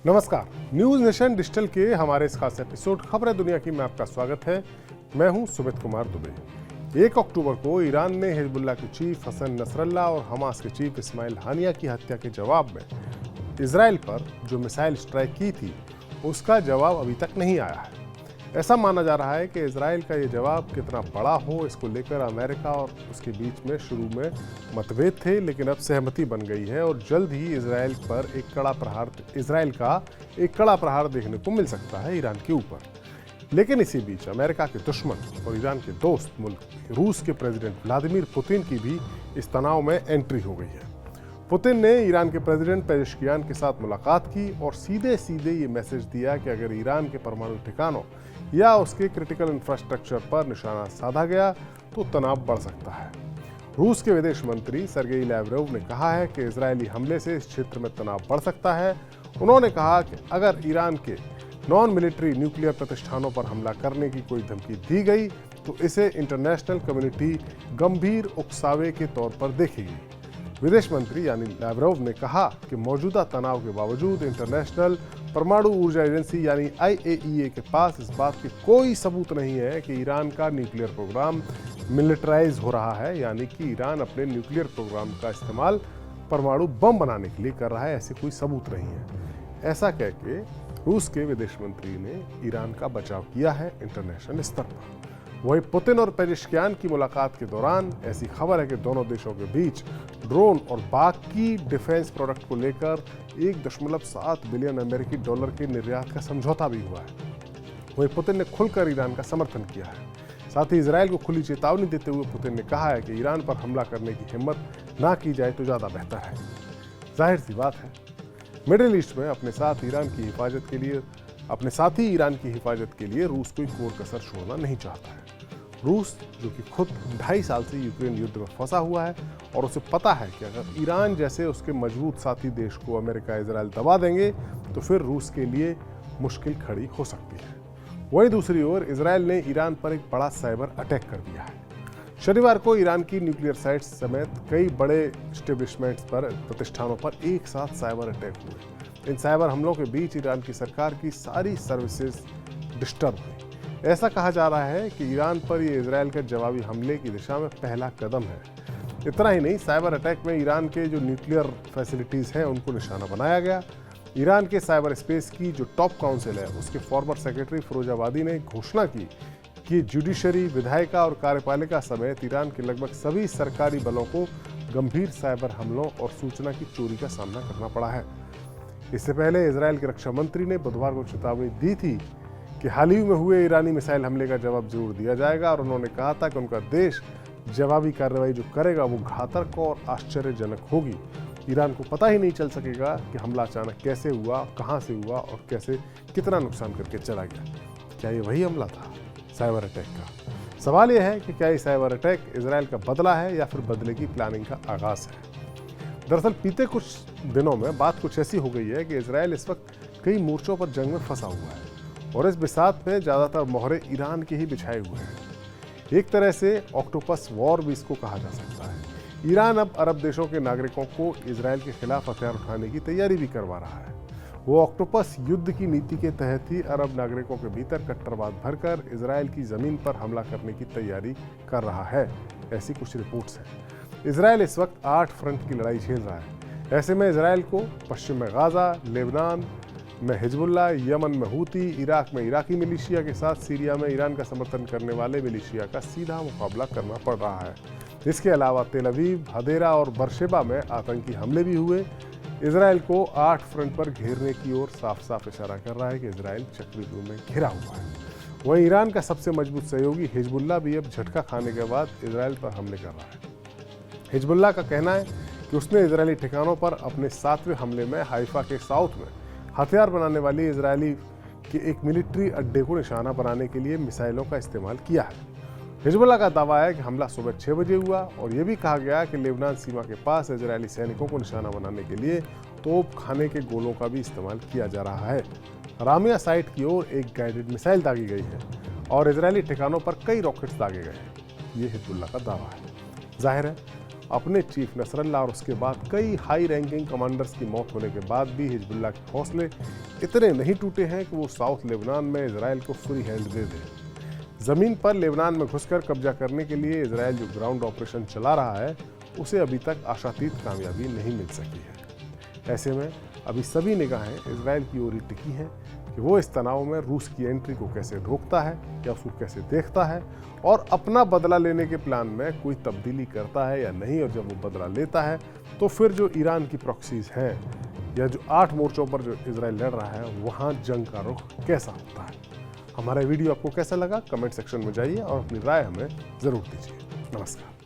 नमस्कार, news nation digital के हमारे इस खास एपिसोड खबरें दुनिया की में आपका स्वागत है। मैं हूं सुमित कुमार दुबे। 1 अक्टूबर को ईरान ने हिजबुल्लाह के चीफ हसन नसरल्ला और हमास के चीफ इस्माइल हानिया की हत्या के जवाब में इजराइल पर जो मिसाइल स्ट्राइक की थी उसका जवाब अभी तक नहीं आया है। ऐसा माना जा रहा है कि इजराइल का ये जवाब कितना बड़ा हो, इसको लेकर अमेरिका और उसके बीच में शुरू में मतभेद थे, लेकिन अब सहमति बन गई है और जल्द ही इजराइल का एक कड़ा प्रहार देखने को मिल सकता है ईरान के ऊपर। लेकिन इसी बीच अमेरिका के दुश्मन और ईरान के दोस्त मुल्क रूस के प्रेसिडेंट व्लादिमीर पुतिन की भी इस तनाव में एंट्री हो गई है। पुतिन ने ईरान के प्रेसिडेंट पेजेश्कियान के साथ मुलाकात की और सीधे सीधे ये मैसेज दिया कि अगर ईरान के परमाणु ठिकानों या उसके क्रिटिकल इंफ्रास्ट्रक्चर पर निशाना साधा गया तो तनाव बढ़ सकता है। रूस के विदेश मंत्री सर्गेई लैवरोव ने कहा है कि इजरायली हमले से इस क्षेत्र में तनाव बढ़ सकता है। उन्होंने कहा कि अगर ईरान के नॉन मिलिट्री न्यूक्लियर प्रतिष्ठानों पर हमला करने की कोई धमकी दी गई तो इसे इंटरनेशनल कम्युनिटी गंभीर उकसावे के तौर पर देखेगी। विदेश मंत्री यानी लैवरोव ने कहा कि मौजूदा तनाव के बावजूद इंटरनेशनल परमाणु ऊर्जा एजेंसी यानी IAEA के पास इस बात के कोई सबूत नहीं है कि ईरान का न्यूक्लियर प्रोग्राम मिलिटराइज हो रहा है, यानी कि ईरान अपने न्यूक्लियर प्रोग्राम का इस्तेमाल परमाणु बम बनाने के लिए कर रहा है। ऐसे कोई सबूत नहीं है। ऐसा कह के रूस के विदेश मंत्री ने ईरान का बचाव किया है इंटरनेशनल स्तर पर। वहीं पुतिन और पेजेश्कियान की मुलाकात के दौरान ऐसी खबर है कि दोनों देशों के बीच ड्रोन और बाकी डिफेंस प्रोडक्ट को लेकर 1.7 बिलियन अमेरिकी डॉलर के निर्यात का समझौता भी हुआ है। वहीं पुतिन ने खुलकर ईरान का समर्थन किया है। साथ ही इजरायल को खुली चेतावनी देते हुए पुतिन ने कहा है कि ईरान पर हमला करने की हिम्मत ना की जाए तो ज़्यादा बेहतर है। जाहिर सी बात है, मिडिल ईस्ट में अपने साथी ईरान की हिफाजत के लिए रूस कोई कोर कसर छोड़ना नहीं चाहता है। रूस जो कि खुद 2.5 साल से यूक्रेन युद्ध में फंसा हुआ है और उसे पता है कि अगर ईरान जैसे उसके मजबूत साथी देश को अमेरिका इजरायल दबा देंगे तो फिर रूस के लिए मुश्किल खड़ी हो सकती है। वहीं दूसरी ओर इजरायल ने ईरान पर एक बड़ा साइबर अटैक कर दिया है। शनिवार को ईरान की न्यूक्लियर साइट्स समेत कई बड़े एस्टेब्लिशमेंट्स पर प्रतिष्ठानों पर एक साथ साइबर अटैक हुए। इन साइबर हमलों के बीच ईरान की सरकार की सारी सर्विसेज डिस्टर्ब हुई। ऐसा कहा जा रहा है कि ईरान पर यह इजरायल के जवाबी हमले की दिशा में पहला कदम है। इतना ही नहीं, साइबर अटैक में ईरान के जो न्यूक्लियर फैसिलिटीज़ हैं उनको निशाना बनाया गया। ईरान के साइबर स्पेस की जो टॉप काउंसिल है उसके फॉर्मर सेक्रेटरी फिरोजाबादी ने घोषणा की कि जुडिशरी, विधायिका और कार्यपालिका समेत ईरान के लगभग सभी सरकारी बलों को गंभीर साइबर हमलों और सूचना की चोरी का सामना करना पड़ा है। इससे पहले इजरायल के रक्षा मंत्री ने बुधवार को चेतावनी दी थी कि हाल ही में हुए ईरानी मिसाइल हमले का जवाब जरूर दिया जाएगा और उन्होंने कहा था कि उनका देश जवाबी कार्रवाई जो करेगा वो घातक और आश्चर्यजनक होगी। ईरान को पता ही नहीं चल सकेगा कि हमला अचानक कैसे हुआ, कहां से हुआ और कैसे कितना नुकसान करके चला गया। क्या ये वही हमला था साइबर अटैक का? सवाल यह है कि क्या ये साइबर अटैक इजरायल का बदला है या फिर बदले की प्लानिंग का आगाज है। दरअसल बीते कुछ दिनों में बात कुछ ऐसी हो गई है कि इजरायल इस वक्त कई मोर्चों पर जंग में फंसा हुआ है और इस बिसात में ज़्यादातर मोहरे ईरान के ही बिछाए हुए हैं। एक तरह से ऑक्टोपस वॉर भी इसको कहा जा सकता है। ईरान अब अरब देशों के नागरिकों को इजरायल के खिलाफ हथियार उठाने की तैयारी भी करवा रहा है। वो ऑक्टोपस युद्ध की नीति के तहत ही अरब नागरिकों के भीतर कट्टरवाद भरकर इजरायल की ज़मीन पर हमला करने की तैयारी कर रहा है, ऐसी कुछ रिपोर्ट्स हैं। इजरायल इस वक्त 8 फ्रंट की लड़ाई झेल रहा है। ऐसे में इजरायल को पश्चिम में गाजा, लेबनान में हिजबुल्लाह, यमन में हूती, इराक में इराकी मिलिशिया के साथ सीरिया में ईरान का समर्थन करने वाले मिलिशिया का सीधा मुकाबला करना पड़ रहा है। इसके अलावा तेल अवीव, हदेरा और बरशेबा में आतंकी हमले भी हुए। इजरायल को 8 फ्रंट पर घेरने की ओर साफ साफ इशारा कर रहा है कि इजरायल चक्रव्यूह में घिरा हुआ है। वहीं ईरान का सबसे मजबूत सहयोगी हिजबुल्लाह भी अब झटका खाने के बाद इजरायल पर हमले कर रहा है। हिजबुल्लाह का कहना है कि उसने इजरायली ठिकानों पर अपने 7वें हमले में हाइफा के साउथ में हथियार बनाने वाली इजरायली के एक मिलिट्री अड्डे को निशाना बनाने के लिए मिसाइलों का इस्तेमाल किया है। हिजबुल्लाह का दावा है कि हमला सुबह 6 बजे हुआ और यह भी कहा गया कि लेबनान सीमा के पास इजरायली सैनिकों को निशाना बनाने के लिए तोप खाने के गोलों का भी इस्तेमाल किया जा रहा है। रामिया साइट की ओर एक गाइडेड मिसाइल दागी गई है और इजरायली ठिकानों पर कई रॉकेट्स दागे गए हैं। ये हिजबुल्लाह का दावा है। जाहिर है अपने चीफ नसरल्ला और उसके बाद कई हाई रैंकिंग कमांडर्स की मौत होने के बाद भी हिजबुल्लाह के हौसले इतने नहीं टूटे हैं कि वो साउथ लेबनान में इजराइल को फ्री हैंड दे दे। ज़मीन पर लेबनान में घुसकर कब्जा करने के लिए इजराइल जो ग्राउंड ऑपरेशन चला रहा है उसे अभी तक आशातीत कामयाबी नहीं मिल सकी है। ऐसे में अभी सभी निगाहें इजराइल की ओर ही टिकी हैं कि वो इस तनाव में रूस की एंट्री को कैसे रोकता है या उसको कैसे देखता है और अपना बदला लेने के प्लान में कोई तब्दीली करता है या नहीं। और जब वो बदला लेता है तो फिर जो ईरान की प्रॉक्सीज हैं या जो 8 मोर्चों पर जो इजराइल लड़ रहा है वहाँ जंग का रुख कैसा होता है। हमारा वीडियो आपको कैसा लगा कमेंट सेक्शन में जाइए और अपनी राय हमें ज़रूर दीजिए। नमस्कार।